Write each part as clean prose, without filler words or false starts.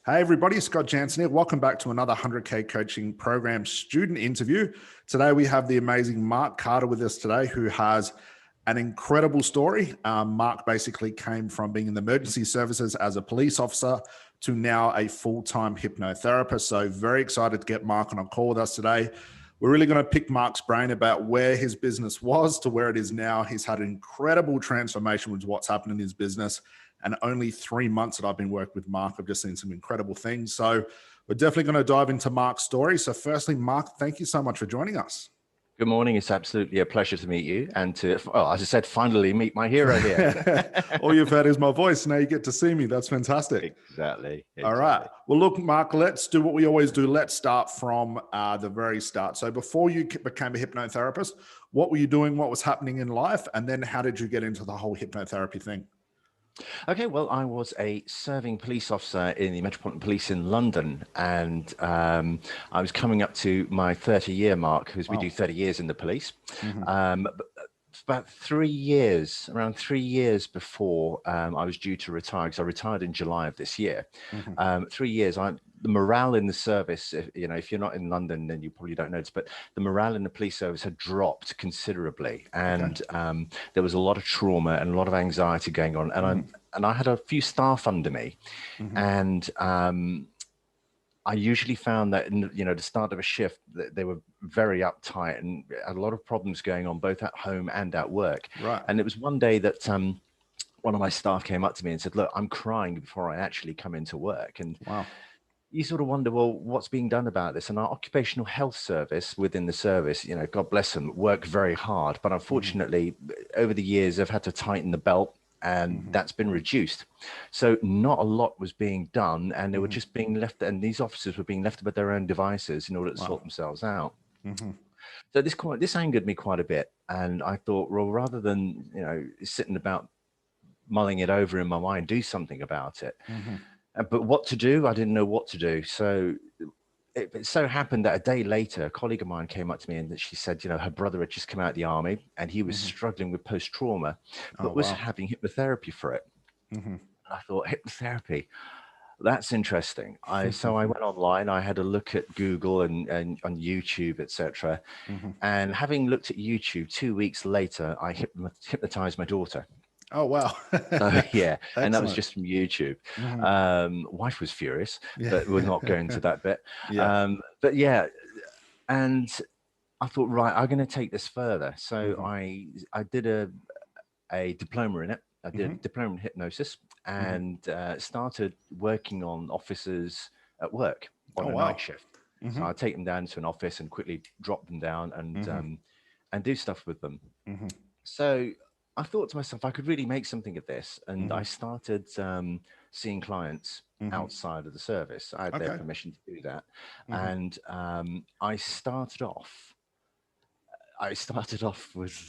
Hey everybody, Scott Jansen here. Welcome back to another 100K coaching program student interview. Today we have the amazing Mark Carter with us today, who has an incredible story. Mark basically came from being in the emergency services as a police officer to now a full-time hypnotherapist. So very excited to get Mark on a call with us today. We're really going to pick Mark's brain about where his business was to where it is now. He's had an incredible transformation with what's happened in his business. And only 3 months that I've been working with Mark, I've just seen some incredible things. So we're definitely going to dive into Mark's story. So firstly, Mark, thank you so much for joining us. Good morning. It's absolutely a pleasure to meet you and to, as I said, finally meet my hero here. All you've heard is my voice. Now you get to see me. That's fantastic. Exactly. All right. Well, look, Mark, let's do what we always do. Let's start from the very start. So before you became a hypnotherapist, what were you doing? What was happening in life? And then how did you get into the whole hypnotherapy thing? Okay, well, I was a serving police officer in the Metropolitan Police in London, and I was coming up to my 30-year mark, because we do 30 years in the police. About 3 years, around 3 years before I was due to retire, because I retired in July of this year. 3 years, the morale in the service, if you're not in London, then you probably don't notice, but the morale in the police service had dropped considerably. And there was a lot of trauma and a lot of anxiety going on. And I had a few staff under me. And I usually found that in the start of a shift, that they were very uptight and had a lot of problems going on, both at home and at work. Right. And it was one day that one of my staff came up to me and said, "Look, I'm crying before I actually come into work." And you sort of wonder, well, what's being done about this? And our occupational health service within the service, God bless them, work very hard. But unfortunately, over the years, they've had to tighten the belt, and that's been reduced. So not a lot was being done, and they were just being left, and these officers were being left with their own devices in order to sort themselves out. So this angered me quite a bit. And I thought, well, rather than, sitting about mulling it over in my mind, do something about it. But what to do? I didn't know what to do. So it so happened that a day later, a colleague of mine came up to me and she said, her brother had just come out of the army and he was struggling with post-trauma, but was having hypnotherapy for it. And I thought, hypnotherapy, that's interesting. So I went online, I had a look at Google and on YouTube, etc. And having looked at YouTube, 2 weeks later, I hypnotized my daughter. Oh, wow. Yeah. And that was just from YouTube. Wife was furious, but we're not going to that bit. But yeah, and I thought, right, I'm going to take this further. So I did a diploma in it. I did a diploma in hypnosis and started working on officers at work on a night shift. So I'd take them down to an office and quickly drop them down and do stuff with them. So I thought to myself, I could really make something of this. And I started seeing clients outside of the service. I had their permission to do that. And I started off with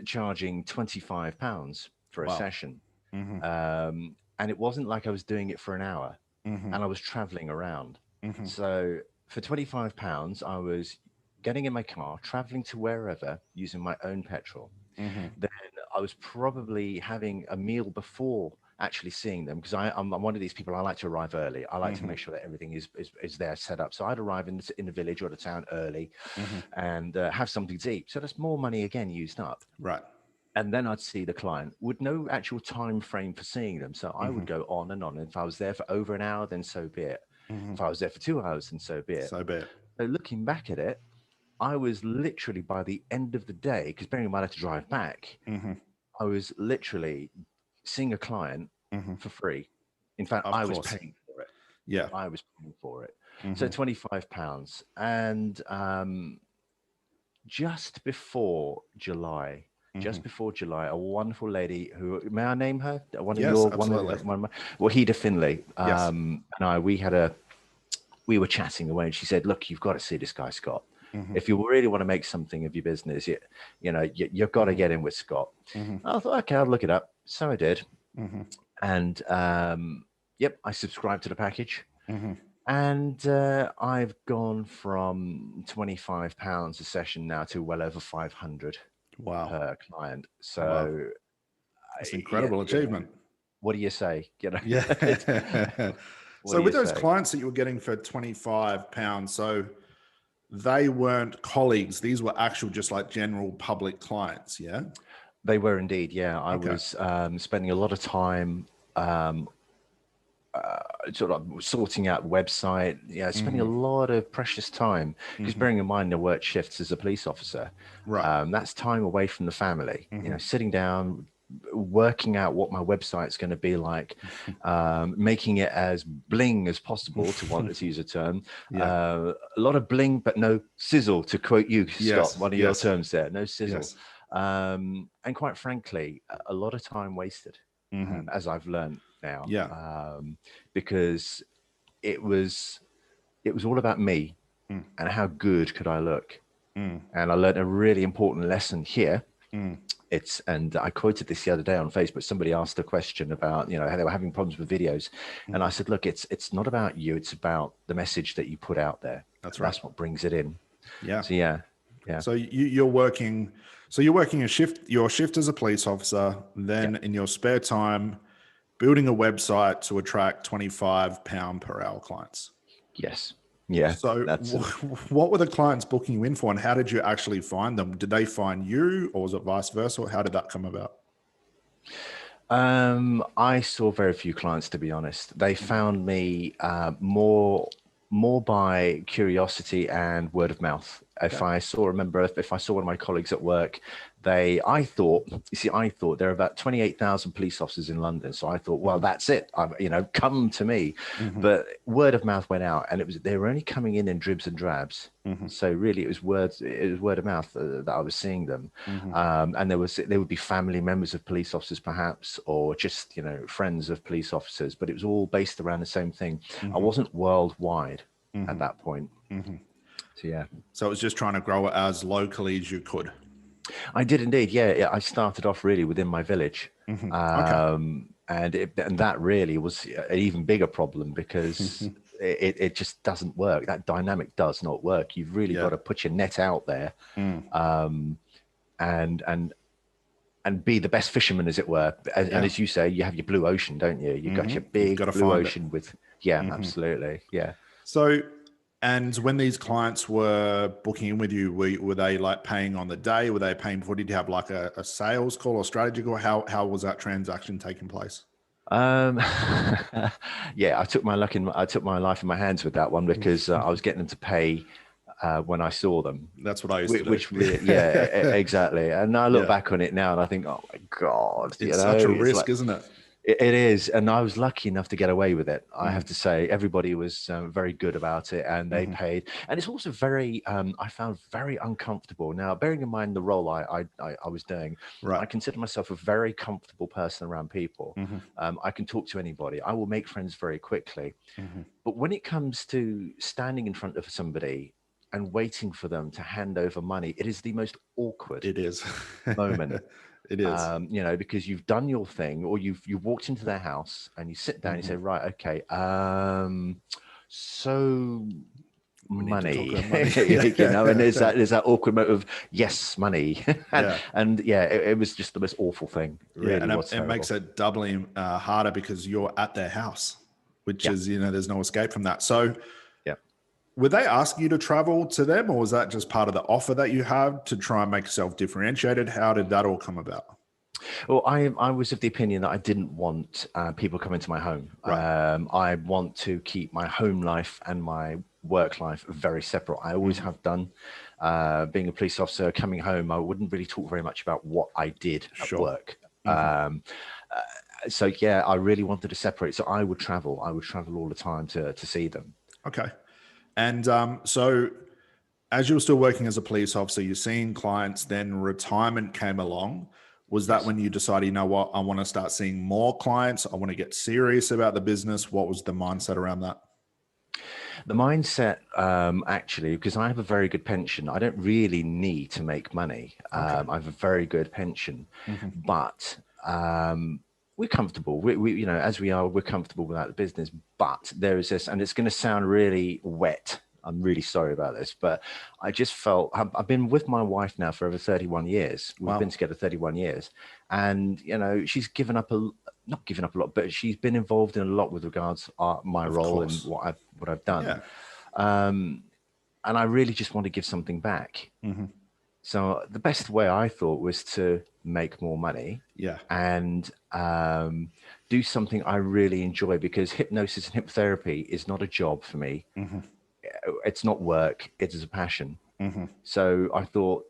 charging £25 for a session. And it wasn't like I was doing it for an hour and I was traveling around. So for £25, I was getting in my car, traveling to wherever using my own petrol. Then I was probably having a meal before actually seeing them, because I'm one of these people. I like to arrive early. I like to make sure that everything is there set up. So I'd arrive in the village or the town early and have something to eat. So that's more money again used up. Right. And then I'd see the client with no actual time frame for seeing them. So I would go on and on. And if I was there for over an hour, then so be it. If I was there for 2 hours, then so be it. So be it. So looking back at it, I was literally, by the end of the day, because bearing in mind I had to drive back, I was literally seeing a client for free. In fact, I was paying for it. Yeah. I was paying for it. So £25. And just before July, a wonderful lady who, may I name her? Wahida Finley. And we were chatting away, and she said, "Look, you've got to see this guy, Scott. If you really want to make something of your business, you've got to get in with Scott." I thought, okay, I'll look it up. So I did. And I subscribed to the package. And I've gone from £25 a session now to well over 500 per client. So it's an incredible achievement. What do you say? Yeah. So with those clients that you were getting for £25, so they weren't colleagues. These were actual, just like general public clients. Yeah. They were indeed. Yeah. I was spending a lot of time sort of sorting out website, spending a lot of precious time, because bearing in mind I worked shifts as a police officer, right? That's time away from the family, sitting down, working out what my website's going to be like, making it as bling as possible, to use a term, a lot of bling, but no sizzle, to quote you, Scott, one of your terms there, no sizzle. And quite frankly, a lot of time wasted, as I've learned now, because it was all about me and how good could I look. And I learned a really important lesson here. And I quoted this the other day on Facebook. Somebody asked a question about, how they were having problems with videos. And I said, look, it's not about you. It's about the message that you put out there. That's right. That's what brings it in. Yeah. So, yeah. So you're working a shift, your shift as a police officer, then in your spare time, building a website to attract £25 per hour clients. Yes. Yeah. So what were the clients booking you in for, and how did you actually find them? Did they find you, or was it vice versa? Or how did that come about? I saw very few clients, to be honest. They found me more by curiosity and word of mouth. If I saw one of my colleagues at work, I thought there are about 28,000 police officers in London. So I thought, well, that's it. Come to me. But word of mouth went out, and they were only coming in dribs and drabs. So really, it was word of mouth that I was seeing them. And there would be family members of police officers, perhaps, or just friends of police officers. But it was all based around the same thing. I wasn't worldwide at that point. So yeah. So it was just trying to grow it as locally as you could. I did indeed. Yeah. I started off really within my village. And that really was an even bigger problem, because it just doesn't work. That dynamic does not work. You've really got to put your net out there, and be the best fisherman, as it were. And as you say, you have your blue ocean, don't you? You've got your big blue ocean with, absolutely. Yeah. So, and when these clients were booking in with you, were they like paying on the day? Were they paying before? Did you have like a sales call or strategy call? How was that transaction taking place? I took my life in my hands with that one, because I was getting them to pay when I saw them. That's what I used to do. Which really, exactly. And I look back on it now and I think, oh my God, it's such a risk, isn't it? It is. And I was lucky enough to get away with it. I have to say, everybody was very good about it, and they paid. And it's also very, I found very uncomfortable. Now, bearing in mind the role I was doing, I consider myself a very comfortable person around people. I can talk to anybody. I will make friends very quickly. But when it comes to standing in front of somebody and waiting for them to hand over money, it is the most awkward moment. It is, because you've done your thing, or you've walked into their house and you sit down and you say, right, okay, so money, and there's that awkward moment of yes, money, and it was just the most awful thing. Really, and it makes it doubly harder, because you're at their house, which is there's no escape from that. So. Were they asking you to travel to them, or was that just part of the offer that you had to try and make yourself differentiated? How did that all come about? Well, I was of the opinion that I didn't want people coming to my home. I want to keep my home life and my work life very separate. I always have done. Being a police officer, coming home, I wouldn't really talk very much about what I did at work. So I really wanted to separate. So I would travel. I would travel all the time to see them. Okay. And so as you were still working as a police officer, you're seeing clients, then retirement came along. Was that when you decided, you know what, I want to start seeing more clients? I want to get serious about the business. What was the mindset around that? The mindset, actually, because I have a very good pension, I don't really need to make money. I have a very good pension, but we're comfortable. We as we are, we're comfortable without the business. But there is this, and it's going to sound really wet. I'm really sorry about this, but I just felt I've been with my wife now for over 31 years. We've been together 31 years, and she's not given up a lot, but she's been involved in a lot with regards to my role and what I've done. And I really just want to give something back. So the best way I thought was to make more money, and do something I really enjoy, because hypnosis and hypnotherapy is not a job for me. It's not work; it is a passion. So I thought,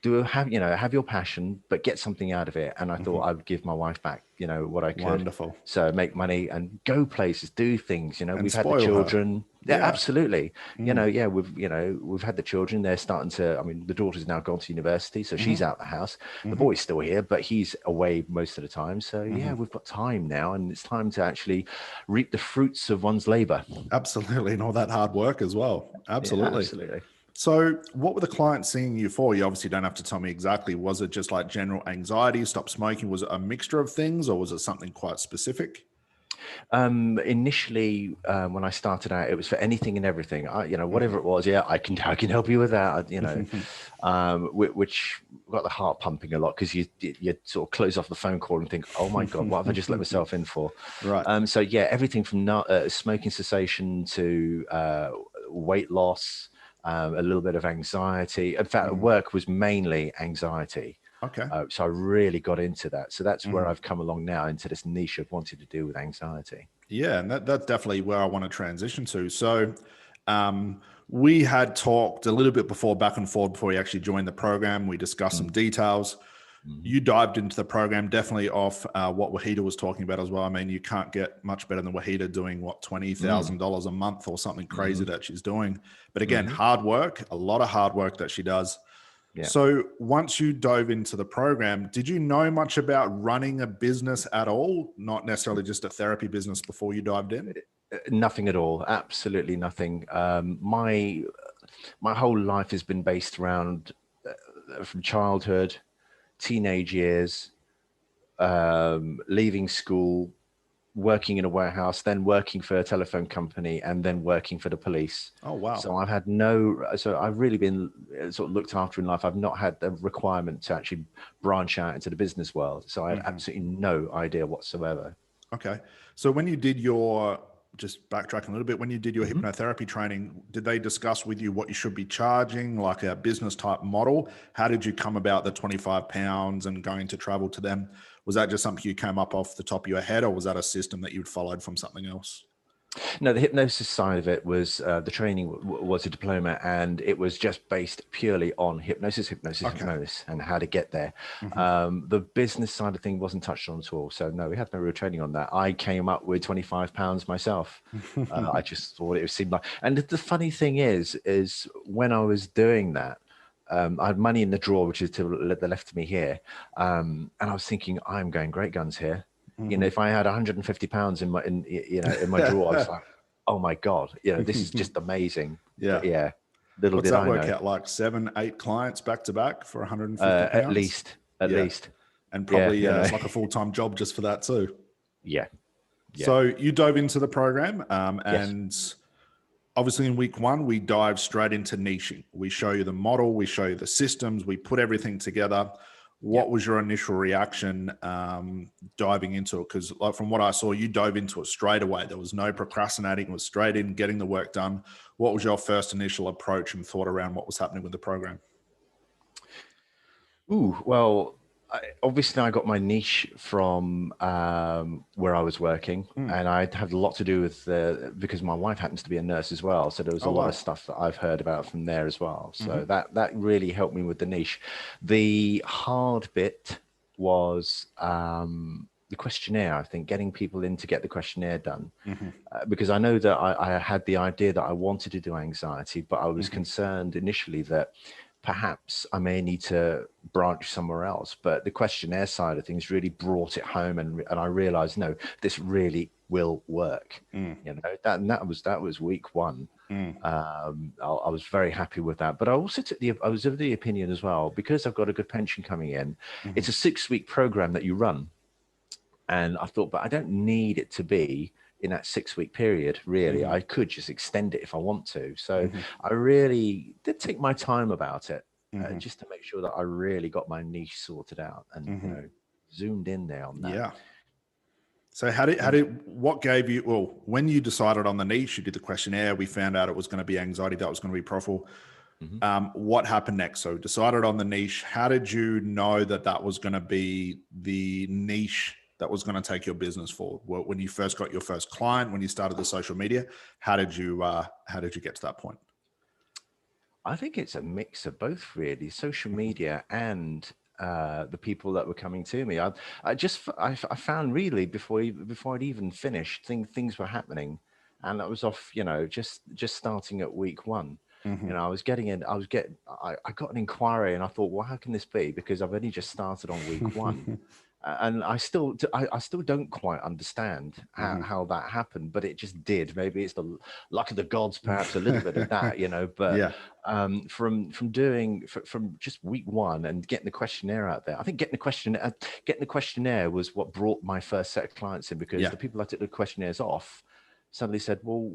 have your passion, but get something out of it. And I thought I would give my wife back, what I could. Wonderful. So make money and go places, do things. And we've had the children. Her. Yeah, absolutely. We've had the children. They're starting to. I mean, the daughter's now gone to university, so she's out the house. The boy's still here, but he's away most of the time. So we've got time now, and it's time to actually reap the fruits of one's labor. Absolutely, and all that hard work as well. Absolutely. Yeah, absolutely. So what were the clients seeing you for? You obviously don't have to tell me exactly. Was it just like general anxiety, stop smoking? Was it a mixture of things, or was it something quite specific? Initially, when I started out, it was for anything and everything. Whatever it was, I can help you with that. Which got the heart pumping a lot, because you sort of close off the phone call and think, oh my God, what have I just let myself in for? Right. So everything from smoking cessation to weight loss. A little bit of anxiety. In fact, work was mainly anxiety. Okay. So I really got into that. So that's where I've come along now, into this niche of wanting to do with anxiety. Yeah, and that's definitely where I want to transition to. So we had talked a little bit back and forth before you actually joined the program. We discussed some details. You dived into the program definitely off what Wahida was talking about as well. I mean, you can't get much better than Wahida doing $20,000 a month or something crazy that she's doing. But again, hard work, a lot of hard work that she does. Yeah. So once you dove into the program, did you know much about running a business at all? Not necessarily just a therapy business before you dived in? Nothing at all. Absolutely nothing. My whole life has been based around from childhood, teenage years, leaving school, working in a warehouse, then working for a telephone company, and then working for the police. Oh, wow. So I've really been sort of looked after in life. I've not had the requirement to actually branch out into the business world. So I had absolutely no idea whatsoever. Okay. So when you did just backtracking a little bit, when you did your hypnotherapy training, did they discuss with you what you should be charging, like a business type model? How did you come about the £25 and going to travel to them? Was that just something you came up off the top of your head, or was that a system that you'd followed from something else? No, the hypnosis side of it was the training was a diploma, and it was just based purely on hypnosis, and how to get there. The business side of thing wasn't touched on at all. So no, we had no real training on that. I came up with £25 myself. I just thought it seemed like, and the funny thing is when I was doing that, I had money in the drawer, which is to the left of me here. And I was thinking, I'm going great guns here. If I had £150 in my drawer, I was like, oh my God, this is just amazing. Yeah. Little What's did that I work know. out like? 7-8 clients back to back for £150? At least. And probably it's like a full-time job just for that too. Yeah. So you dove into the program and obviously in week 1, we dive straight into niching. We show you the model, we show you the systems, we put everything together. What was your initial reaction diving into it? Because like from what I saw, you dove into it straight away. There was no procrastinating. It was straight in, getting the work done. What was your first initial approach and thought around what was happening with the program? Well, obviously I got my niche from where I was working, and I had a lot to do with because my wife happens to be a nurse as well. So there was a lot of stuff that I've heard about from there as well. So that really helped me with the niche. The hard bit was the questionnaire. I think getting people in to get the questionnaire done, because I know that I had the idea that I wanted to do anxiety, but I was concerned initially that perhaps I may need to branch somewhere else. But the questionnaire side of things really brought it home, and I realized, no, this really will work. That was week 1. I was very happy with that. But I also I was of the opinion as well, because I've got a good pension coming in. It's a 6-week program that you run, and I thought, but I don't need it to be in that 6-week period, really. I could just extend it if I want to. So I really did take my time about it. just to make sure that I really got my niche sorted out and, you know, zoomed in there on that. Yeah. So what gave you, well, when you decided on the niche, you did the questionnaire, we found out it was going to be anxiety, that was going to be profitable. What happened next? So decided on the niche. How did you know that that was going to be the niche that was going to take your business forward? When you first got your first client, when you started the social media, how did you get to that point? I think it's a mix of both, really, social media and the people that were coming to me. I found really before I'd even finished, things were happening, and I was off, you know, just starting at week one. You know, I got an inquiry, and I thought, well, how can this be? Because I've only just started on week one. And I still don't quite understand how that happened, but it just did. Maybe it's the luck of the gods, perhaps a little bit of that, you know. But from just week one and getting the questionnaire out there, I think getting the questionnaire was what brought my first set of clients in, because the people I took the questionnaires off suddenly said, well,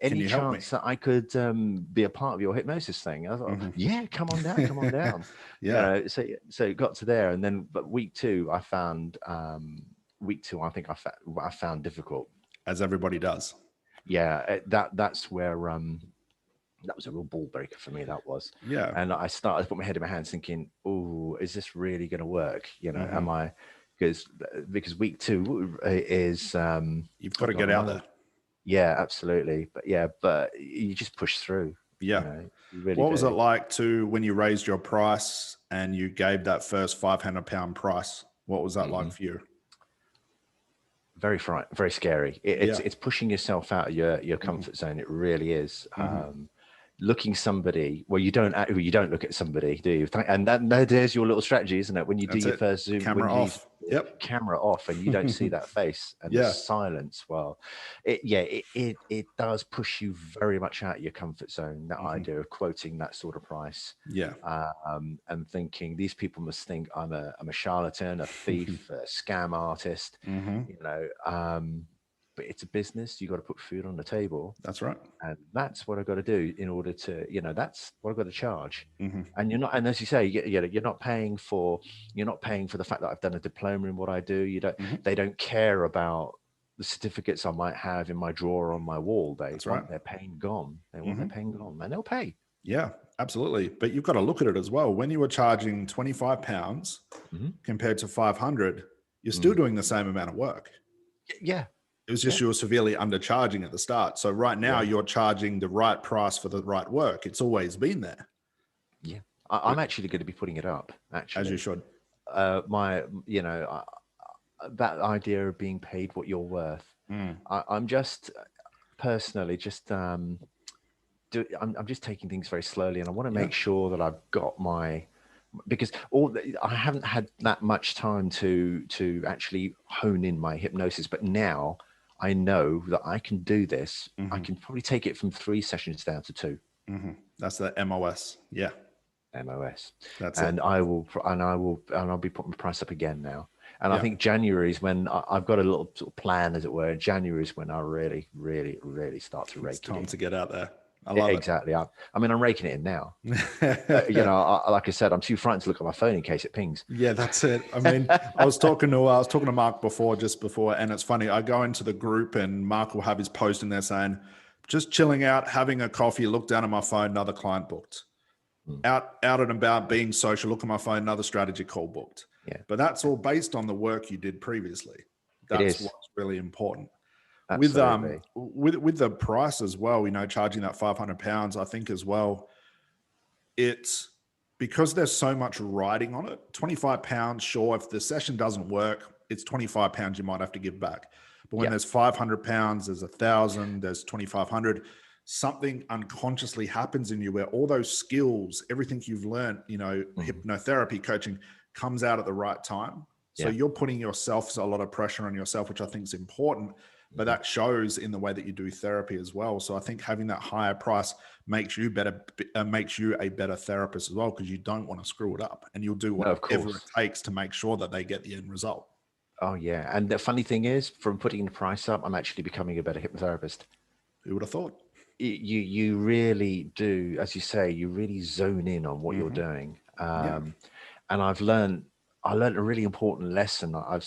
any chance that I could be a part of your hypnosis thing? I thought, yeah, come on down. You know, so it got to there, and then but week two I think I found difficult, as everybody does. Yeah, that's where that was a real ball breaker for me. That was, and I put my head in my hands thinking, oh, is this really going to work? You know, am I? Because week two is you've got to get out there. Yeah, absolutely. But you just push through. Yeah. You know, you really what was it like when you raised your price and you gave that first £500 price? What was that like for you? Very scary. It's pushing yourself out of your comfort zone. It really is. Looking somebody, well, you don't look at somebody, do you? And there's your little strategy, isn't it? When you do your first Zoom, camera off. Camera off, and you don't see that face and the silence. Well, it does push you very much out of your comfort zone. That idea of quoting that sort of price, and thinking these people must think I'm a charlatan, a thief, a scam artist, you know. But it's a business. You got to put food on the table. That's right. And that's what I've got to do in order to, you know, that's what I've got to charge. And you're not, and as you say, you're not paying for the fact that I've done a diploma in what I do. They don't care about the certificates I might have in my drawer on my wall. They want their pain gone. They want their pain gone, and they'll pay. Yeah, absolutely. But you've got to look at it as well. When you were charging £25 compared to 500, you're still doing the same amount of work. Yeah. It was just you were severely undercharging at the start. So right now you're charging the right price for the right work. It's always been there. Yeah. I'm actually going to be putting it up, actually. As you should. That idea of being paid what you're worth. I'm just personally I'm just taking things very slowly, and I want to make sure that I've got because I haven't had that much time to actually hone in my hypnosis, but now I know that I can do this. I can probably take it from 3 sessions down to 2. That's the MOS. Yeah. MOS. That's and it. I'll be putting the price up again now. And I think January is when I've got a little sort of plan, as it were. January is when I really, really, really start to rake it in. It's time to get out there. I love exactly. I'm raking it in now. You know, like I said, I'm too frightened to look at my phone in case it pings. Yeah, that's it. I mean, I was talking to Mark just before, and it's funny. I go into the group, and Mark will have his post in there saying, "Just chilling out, having a coffee. Look down at my phone, another client booked. Out and about, being social. Look at my phone, another strategy call booked." Yeah, but that's all based on the work you did previously. That's what's really important. Absolutely. With the price as well, you know, charging that £500, I think as well, it's because there's so much riding on it. £25, sure, if the session doesn't work, it's £25 you might have to give back. But when there's £500, there's 1,000, there's 2,500, something unconsciously happens in you where all those skills, everything you've learned, you know, hypnotherapy, coaching, comes out at the right time. So you're putting a lot of pressure on yourself, which I think is important. But that shows in the way that you do therapy as well. So I think having that higher price makes you a better therapist as well, because you don't want to screw it up, and you'll do whatever it takes to make sure that they get the end result. Oh yeah. And the funny thing is, from putting the price up, I'm actually becoming a better hypnotherapist. Who would have thought? you really do, as you say, you really zone in on what you're doing. And I learned a really important lesson. I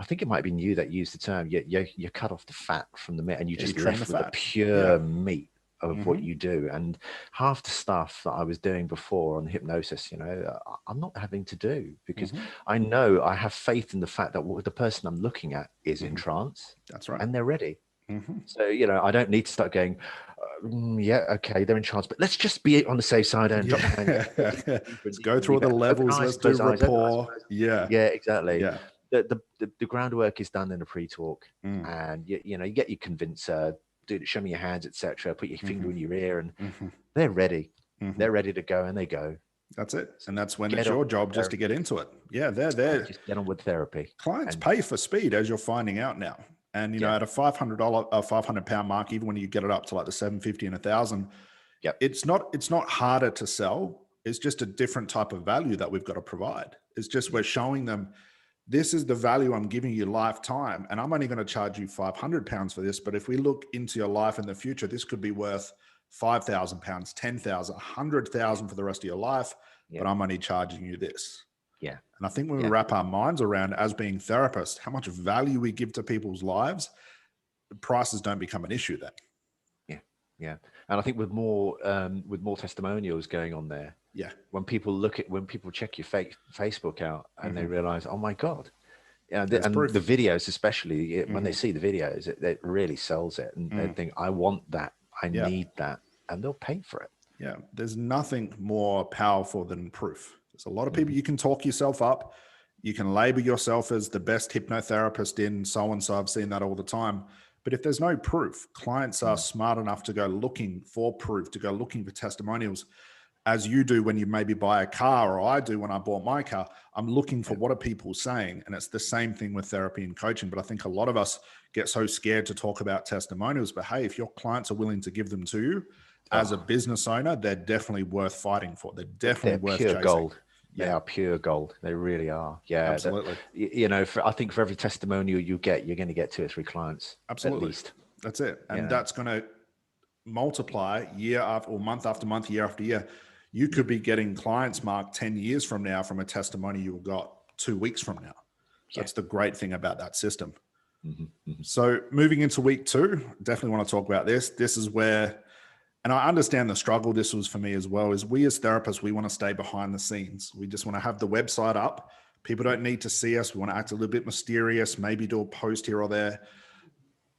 think it might have been you that used the term. You cut off the fat from the meat, and you just left with the pure meat of what you do. And half the stuff that I was doing before on hypnosis, I'm not having to do, because I know, I have faith in the fact that the person I'm looking at is in trance. That's right. And they're ready. So, I don't need to start going, yeah, okay, they're in trance, but let's just be on the safe side and drop the hand. Let's go through all the levels. Let's do rapport. Yeah, exactly. Yeah. The groundwork is done in a pre-talk, and you get your convincer, show me your hands, etc. Put your finger in your ear, and they're ready. They're ready to go, and they go. That's it. And that's when it's your job just to get into it. Yeah, they're there. Just get on with therapy. Clients pay for speed, as you're finding out now. And at a £500 mark, even when you get it up to like the $750 and 1,000, it's not harder to sell. It's just a different type of value that we've got to provide. It's just we're showing them, this is the value I'm giving you lifetime, and I'm only going to charge you £500 for this. But if we look into your life in the future, this could be worth £5,000, £10,000, £100,000 for the rest of your life. But I'm only charging you this. Yeah. And I think when we wrap our minds around, as being therapists, how much value we give to people's lives, the prices don't become an issue then. Yeah. And I think with more testimonials going on there. Yeah. When people check your Facebook out and they realize, oh my God. And the videos, especially when they see the videos, it really sells it. And they think, I want that. I need that. And they'll pay for it. Yeah. There's nothing more powerful than proof. There's a lot of people, you can talk yourself up. You can label yourself as the best hypnotherapist in so-and-so. I've seen that all the time. But if there's no proof, clients are smart enough to go looking for proof, to go looking for testimonials, as you do when you maybe buy a car, or I do when I bought my car. I'm looking for what are people saying. And it's the same thing with therapy and coaching. But I think a lot of us get so scared to talk about testimonials. But hey, if your clients are willing to give them to you as a business owner, they're definitely worth fighting for. They're definitely worth pure chasing. Gold. They are pure gold. They really are. Yeah, absolutely. I think for every testimonial you get, you're going to get 2 or 3 clients. Absolutely. At least. That's it. And that's going to multiply year after, or month after month, year after year. You could be getting clients, Mark, 10 years from now from a testimony you got 2 weeks from now. That's the great thing about that system. So moving into week 2, definitely want to talk about this. This is where, and I understand the struggle this was for me as well, is we as therapists, we want to stay behind the scenes. We just want to have the website up. People don't need to see us. We want to act a little bit mysterious, maybe do a post here or there.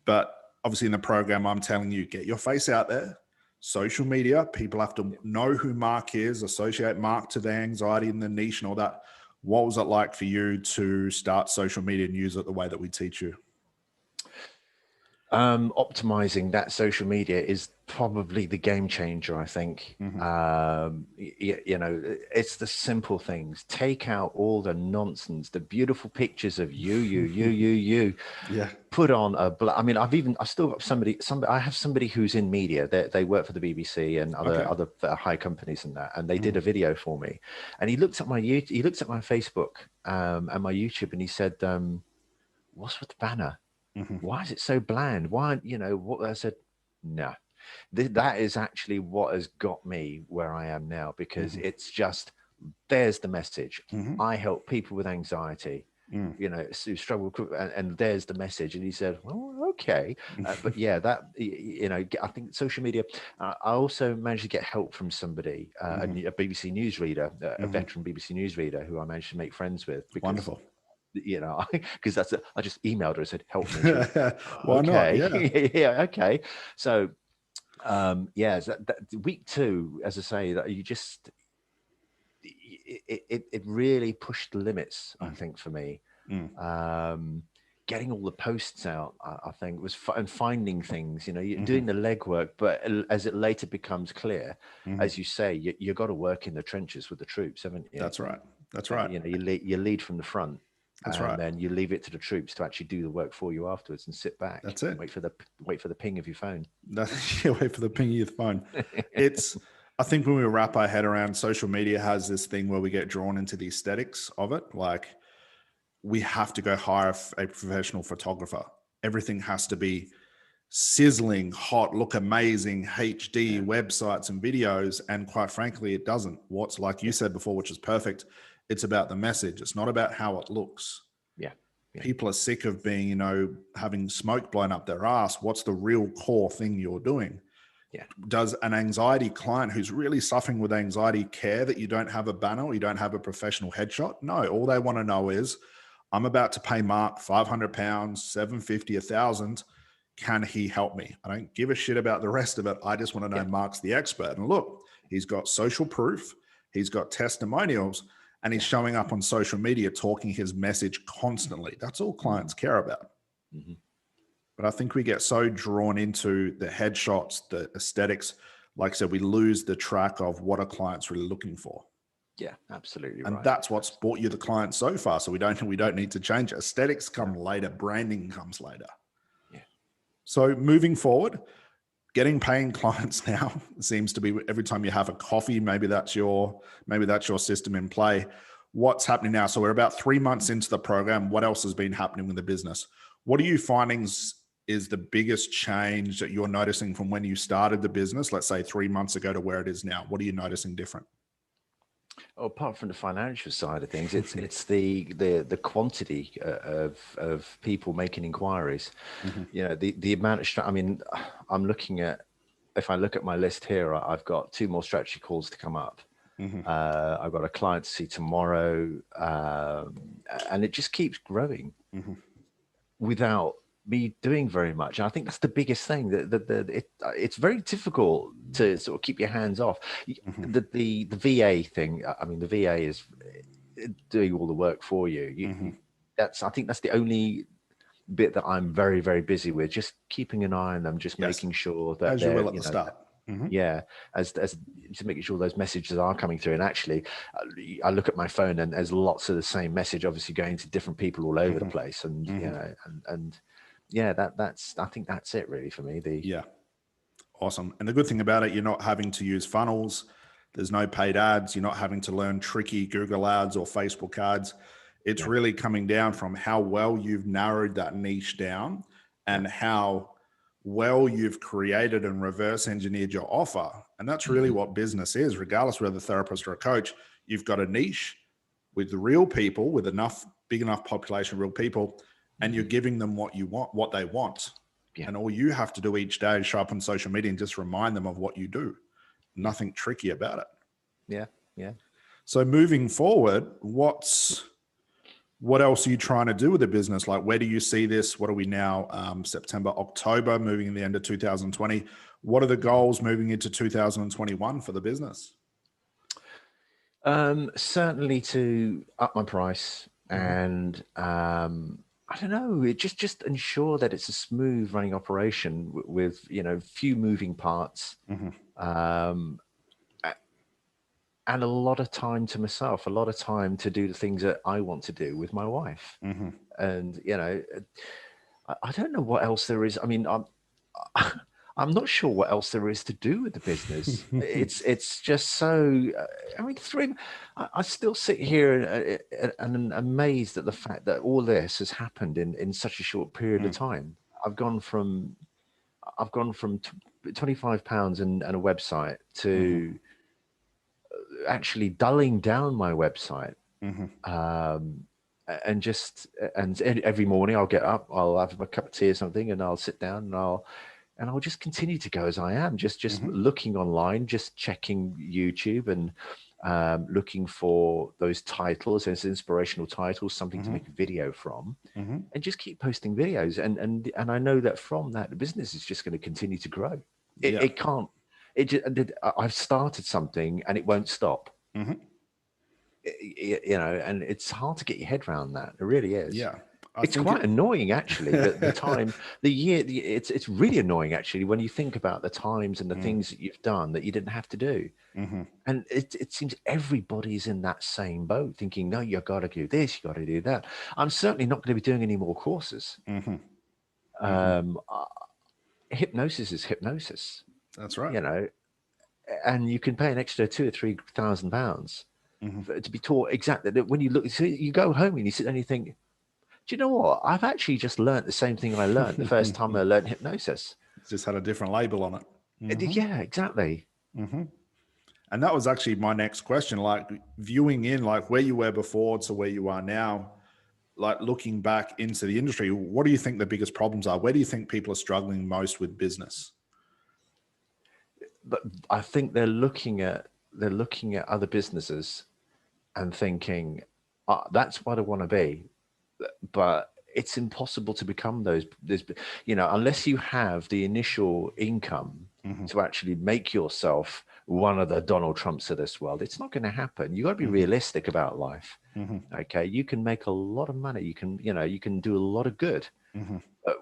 But obviously in the program, I'm telling you, get your face out there. Social media, people have to know who Mark is, associate Mark to their anxiety and the niche and all that. What was it like for you to start social media and use it the way that we teach you? Optimizing that social media is probably the game changer, I think. It's the simple things. Take out all the nonsense, the beautiful pictures of you. Yeah. Put on I've still got somebody, I have somebody who's in media. They work for the BBC and other high companies and that. And they did a video for me. And he looked at my Facebook and my YouTube, and he said, what's with the banner? Why is it so bland? Why, what I said, no, that is actually what has got me where I am now, because it's just, there's the message. I help people with anxiety, who struggle, and there's the message. And he said, well, okay. But yeah, that, I think social media, I also managed to get help from somebody, a BBC newsreader, a veteran BBC newsreader who I managed to make friends with. Wonderful. Because I just emailed her and said, help me. Why not? Yeah. Okay. So, week 2, as I say, that you just, it really pushed the limits, I think, for me. Getting all the posts out, I think, was and finding things, you're doing the legwork, but as it later becomes clear, as you say, you got to work in the trenches with the troops, haven't you? That's right. You lead from the front. That's right. And then you leave it to the troops to actually do the work for you afterwards, and sit back. That's it. Wait for the ping of your phone. Wait for the ping of your phone. I think when we wrap our head around, social media has this thing where we get drawn into the aesthetics of it. Like, we have to go hire a professional photographer. Everything has to be sizzling, hot, look amazing, HD websites and videos. And quite frankly, it doesn't. What's, like you said before, which is perfect, it's about the message. It's not about how it looks. Yeah. People are sick of being, you know, having smoke blown up their ass. What's the real core thing you're doing? Yeah. Does an anxiety client who's really suffering with anxiety care that you don't have a banner or you don't have a professional headshot? No, all they want to know is, I'm about to pay Mark £500, $750, $1,000. Can he help me? I don't give a shit about the rest of it. I just want to know Mark's the expert. And look, he's got social proof, he's got testimonials, and he's showing up on social media talking his message constantly. That's all clients care about. But I think we get so drawn into the headshots, the aesthetics. Like I said, we lose the track of what a client's really looking for. Yeah, absolutely. And that's what's brought you the client so far. So we don't need to change it. Aesthetics come later. Branding comes later. Yeah. So moving forward, getting paying clients now seems to be every time you have a coffee, maybe that's your system in play. What's happening now? So we're about 3 months into the program. What else has been happening with the business? What are you finding is the biggest change that you're noticing from when you started the business, let's say 3 months ago, to where it is now? What are you noticing different? Oh, apart from the financial side of things, it's the quantity of people making inquiries. You know, the amount of I mean, I'm looking at, if I look at my list here, I've got 2 more strategy calls to come up. I've got a client to see tomorrow, and it just keeps growing without me doing very much. And I think that's the biggest thing, it's very difficult to sort of keep your hands off. The VA thing, I mean, the VA is doing all the work for you. I think that's the only bit that I'm very, very busy with, just keeping an eye on them, just making sure that, as you will at the start. As to making sure those messages are coming through. And actually, I look at my phone and there's lots of the same message, obviously going to different people all over the place. And you know, and yeah, I think that's it really for me. Awesome. And the good thing about it, you're not having to use funnels. There's no paid ads. You're not having to learn tricky Google ads or Facebook ads. It's really coming down from how well you've narrowed that niche down and how well you've created and reverse engineered your offer. And that's really what business is, regardless of whether a therapist or a coach. You've got a niche with real people, with big enough population of real people, and you're giving them what you want, what they want. And all you have to do each day is show up on social media and just remind them of what you do. Nothing tricky about it. So moving forward, what else are you trying to do with the business? Like, where do you see this? What are we now? September, October, moving in the end of 2020. What are the goals moving into 2021 for the business? Certainly to up my price and I don't know, just ensure that it's a smooth running operation with, you know, few moving parts, and a lot of time to myself, a lot of time to do the things that I want to do with my wife. And, you know, I don't know what else there is. I mean, I'm not sure what else there is to do with the business. It's just so, I mean, I still sit here and amazed at the fact that all this has happened in such a short period of time. I've gone from £25 and a website to actually dulling down my website. And every morning I'll get up, I'll have a cup of tea or something, and I'll sit down and I'll just continue to go as I am, just looking online, just checking YouTube and looking for those titles, those inspirational titles, something to make a video from, and just keep posting videos. And I know that from that, the business is just going to continue to grow. It can't. I've started something and it won't stop. You know, and it's hard to get your head around that. It really is. It's quite annoying, actually. The time, the year, it's really annoying, actually, when you think about the times and the things that you've done that you didn't have to do. And it seems everybody's in that same boat, thinking, no, you've got to do this, you've got to do that. I'm certainly not going to be doing any more courses. Hypnosis is hypnosis. That's right. You know, and you can pay an extra £2,000 or £3,000 to be taught exactly that. When you look, so you go home and you sit there and you think, do you know what? I've actually just learned the same thing I learned the first time I learned hypnosis. Just had a different label on it. Yeah, exactly. And that was actually my next question, like viewing in like where you were before to where you are now, like looking back into the industry, what do you think the biggest problems are? Where do you think people are struggling most with business? But I think they're looking at other businesses and thinking, that's what I want to be. But it's impossible to become those, unless you have the initial income to actually make yourself one of the Donald Trumps of this world. It's not going to happen. You got to be realistic about life. Okay. You can make a lot of money. You can do a lot of good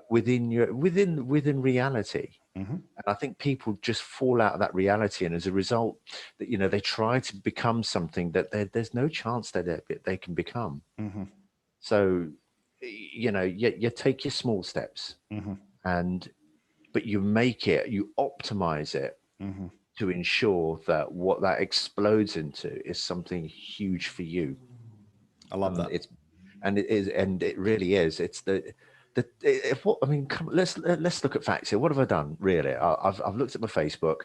within reality. And I think people just fall out of that reality. And as a result, that, they try to become something that there's no chance that they can become. So, you take your small steps but you optimize it to ensure that what that explodes into is something huge for you. I love that. It really is. It's let's look at facts here. What have I done really? I've looked at my Facebook.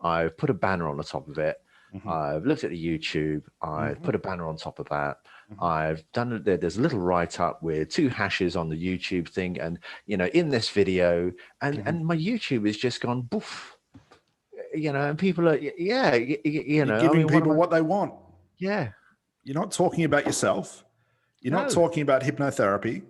I've put a banner on the top of it. I've looked at the YouTube. I've put a banner on top of that. I've done it. There's a little write-up with 2 hashes on the YouTube thing, and in this video, and my YouTube has just gone boof. And people are You're giving people what they want. Yeah. You're not talking about yourself. You're not talking about hypnotherapy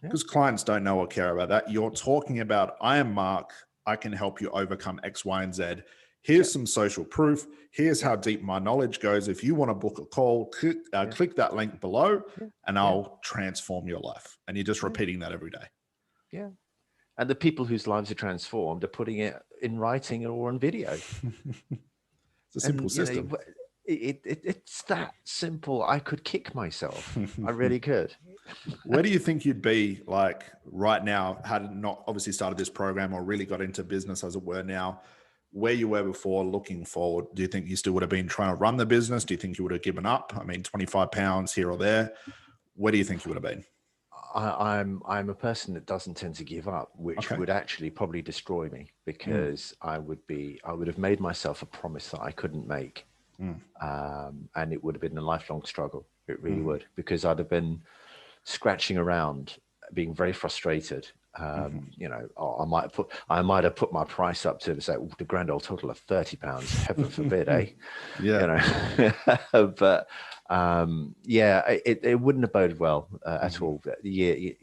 because clients don't know or care about that. You're talking about, I am Mark. I can help you overcome X, Y, and Z. Here's some social proof. Here's how deep my knowledge goes. If you want to book a call, click that link below and I'll transform your life. And you're just repeating that every day. Yeah. And the people whose lives are transformed are putting it in writing or on video. It's a simple system. It's that simple. I could kick myself. I really could. Where do you think you'd be like right now, had it not obviously started this program or really got into business as it were now, where you were before looking forward? Do you think you still would have been trying to run the business? Do you think you would have given up? I mean, 25 pounds here or there. Where do you think you would have been? I'm a person that doesn't tend to give up, which would actually probably destroy me because I would have made myself a promise that I couldn't make. And it would have been a lifelong struggle. It really would, because I'd have been scratching around, being very frustrated. I might have put my price up to say the grand old total of £30. Heaven forbid, eh? Yeah. But it wouldn't have boded well at all. It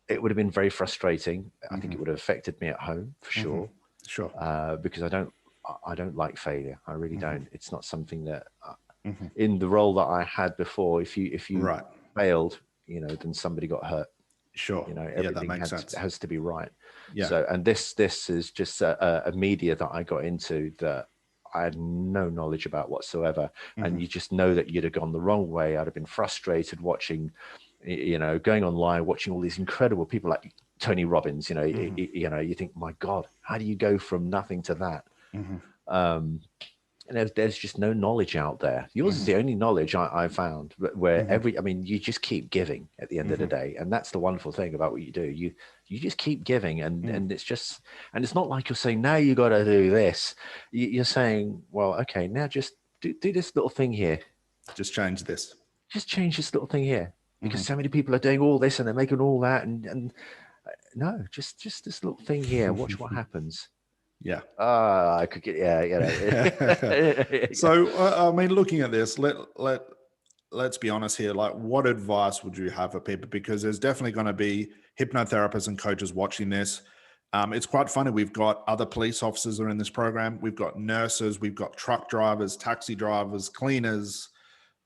would have been very frustrating. I think it would have affected me at home for sure. Sure. Because I don't like failure. I really don't. It's not something that in the role that I had before, if you failed, then somebody got hurt. Sure. Everything that makes sense. has to be right. Yeah. So, and this is just a media that I got into that I had no knowledge about whatsoever. And you just know that you'd have gone the wrong way. I'd have been frustrated watching, going online, watching all these incredible people like Tony Robbins, you think, my God, how do you go from nothing to that? And there's just no knowledge out there. Yours is the only knowledge I found where you just keep giving at the end of the day. And that's the wonderful thing about what you do. You just keep giving and it's just, and it's not like you're saying, now you got to do this. You're saying, well, okay, now just do this little thing here. Just change this. Just change this little thing here because so many people are doing all this and they're making all that. And no, just this little thing here. Watch what happens. Yeah. I could get, So, I mean, looking at this, let's be honest here. Like, what advice would you have for people? Because there's definitely going to be hypnotherapists and coaches watching this. It's quite funny. We've got other police officers that are in this program. We've got nurses, we've got truck drivers, taxi drivers, cleaners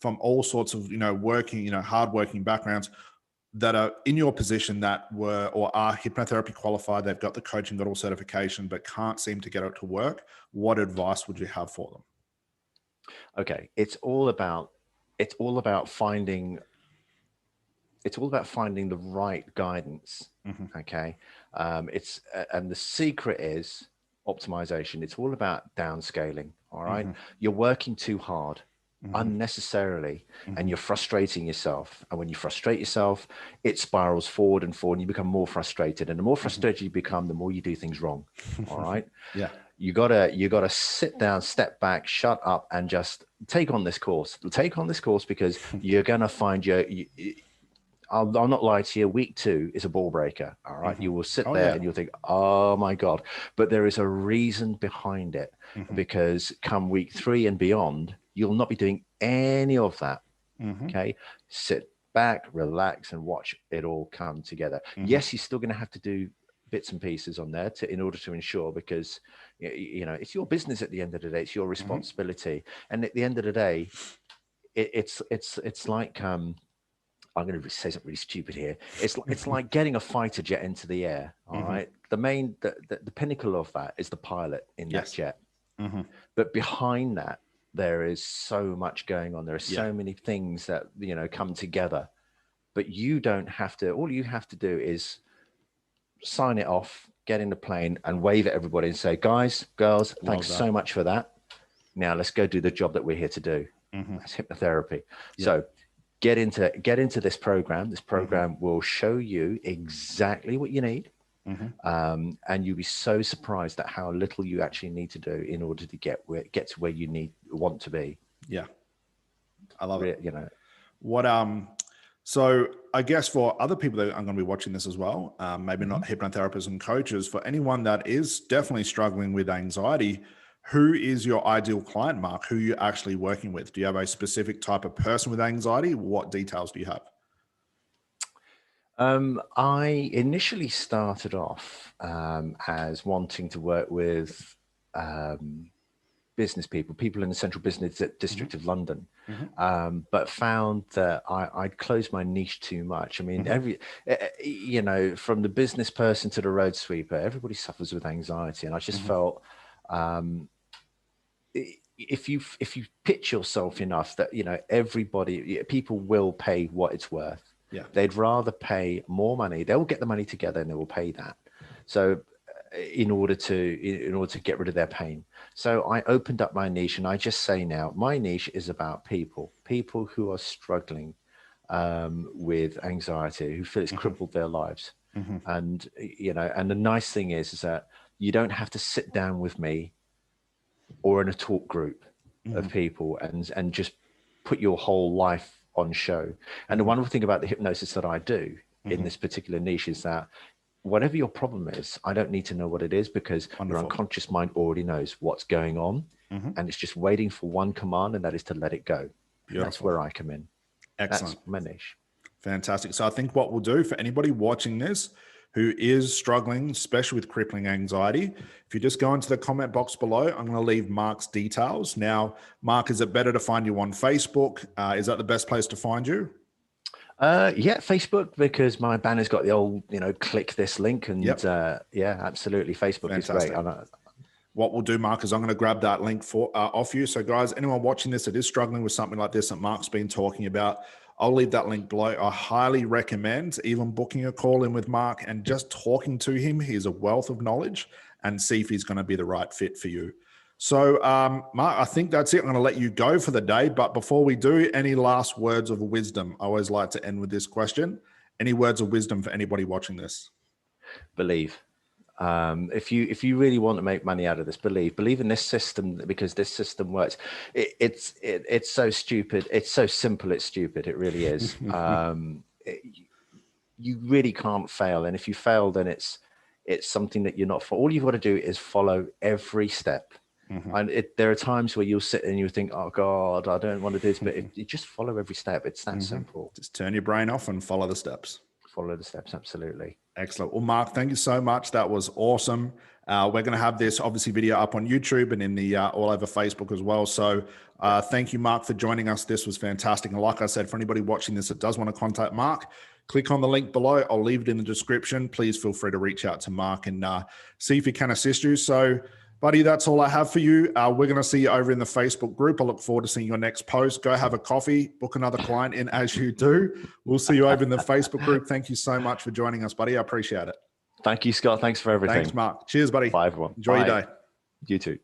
from all sorts of, working, hardworking backgrounds that are in your position that were or are hypnotherapy qualified. They've got the coaching, got all certification, but can't seem to get it to work. What advice would you have for them? Okay. It's all about finding the right guidance. Okay. And the secret is optimization. It's all about downscaling. All right. You're working too hard. unnecessarily, and you're frustrating yourself. And when you frustrate yourself, it spirals forward and forward, and you become more frustrated. And the more frustrated you become, the more you do things wrong. All right. Yeah. You gotta sit down, step back, shut up, and just take on this course. Take on this course, because you're gonna find I'll not lie to you, week 2 is a ball breaker. All right. You will sit there and you'll think, oh my God. But there is a reason behind it, because come week 3 and beyond, you'll not be doing any of that. Okay. Sit back, relax, and watch it all come together. Yes, you're still going to have to do bits and pieces on there in order to ensure, because it's your business at the end of the day. It's your responsibility. And at the end of the day, it's like, I'm going to say something really stupid here. It's like getting a fighter jet into the air. All right. The pinnacle of that is the pilot in that jet. But behind that, there is so much going on. There are so many things that, come together, but you don't have to. All you have to do is sign it off, get in the plane, and wave at everybody and say, guys, girls, thanks so much for that. Now let's go do the job that we're here to do. That's hypnotherapy. So get into this program. This program will show you exactly what you need. And you'll be so surprised at how little you actually need to do in order to get to where you want to be. Yeah. I love it. So I guess for other people that are going to be watching this as well, maybe not hypnotherapists and coaches, for anyone that is definitely struggling with anxiety, who is your ideal client, Mark? Who are you actually working with? Do you have a specific type of person with anxiety? What details do you have? I initially started off as wanting to work with business people in the central business district of London, but found that I'd closed my niche too much. I mean, from the business person to the road sweeper, everybody suffers with anxiety. And I just felt, if you pitch yourself enough that, people will pay what it's worth. Yeah. They'd rather pay more money. They'll get the money together and they will pay that. So in order to get rid of their pain. So I opened up my niche, and I just say now, my niche is about people who are struggling with anxiety, who feel it's crippled their lives. And, and the nice thing is that you don't have to sit down with me or in a talk group of people and just put your whole life on show. And the wonderful thing about the hypnosis that I do in this particular niche is that whatever your problem is, I don't need to know what it is, because your unconscious mind already knows what's going on, and it's just waiting for one command, and that is to let it go. That's where I come in. Excellent. That's my niche. Fantastic. So I think what we'll do for anybody watching this who is struggling, especially with crippling anxiety, if you just go into the comment box below, I'm going to leave Mark's details. Now, Mark, is it better to find you on Facebook? Is that the best place to find you? Yeah, Facebook, because my banner's got the old, click this link, and yeah, absolutely. Facebook Fantastic. Is great. What we'll do, Mark, is I'm going to grab that link off you. So guys, anyone watching this that is struggling with something like this that Mark's been talking about, I'll leave that link below. I highly recommend even booking a call in with Mark and just talking to him. He's a wealth of knowledge, and see if he's going to be the right fit for you. So, Mark, I think that's it. I'm going to let you go for the day. But before we do, any last words of wisdom? I always like to end with this question. Any words of wisdom for anybody watching this? Believe. If you really want to make money out of this, believe in this system, because this system works. It's so stupid. It's so simple. It's stupid. It really is. You really can't fail. And if you fail, then it's something that you're not for. All you've got to do is follow every step. And there are times where you'll sit and you think, oh God, I don't want to do this, but you just follow every step. It's that simple. Just turn your brain off and follow the steps. Follow the steps. Absolutely. Excellent. Well, Mark, thank you so much. That was awesome. We're going to have this obviously video up on YouTube and in the all over Facebook as well. So thank you, Mark, for joining us. This was fantastic. And like I said, for anybody watching this that does want to contact Mark, click on the link below. I'll leave it in the description. Please feel free to reach out to Mark and see if he can assist you. So, buddy, that's all I have for you. We're going to see you over in the Facebook group. I look forward to seeing your next post. Go have a coffee, book another client in as you do. We'll see you over in the Facebook group. Thank you so much for joining us, buddy. I appreciate it. Thank you, Scott. Thanks for everything. Thanks, Mark. Cheers, buddy. Bye, everyone. Enjoy your day. You too.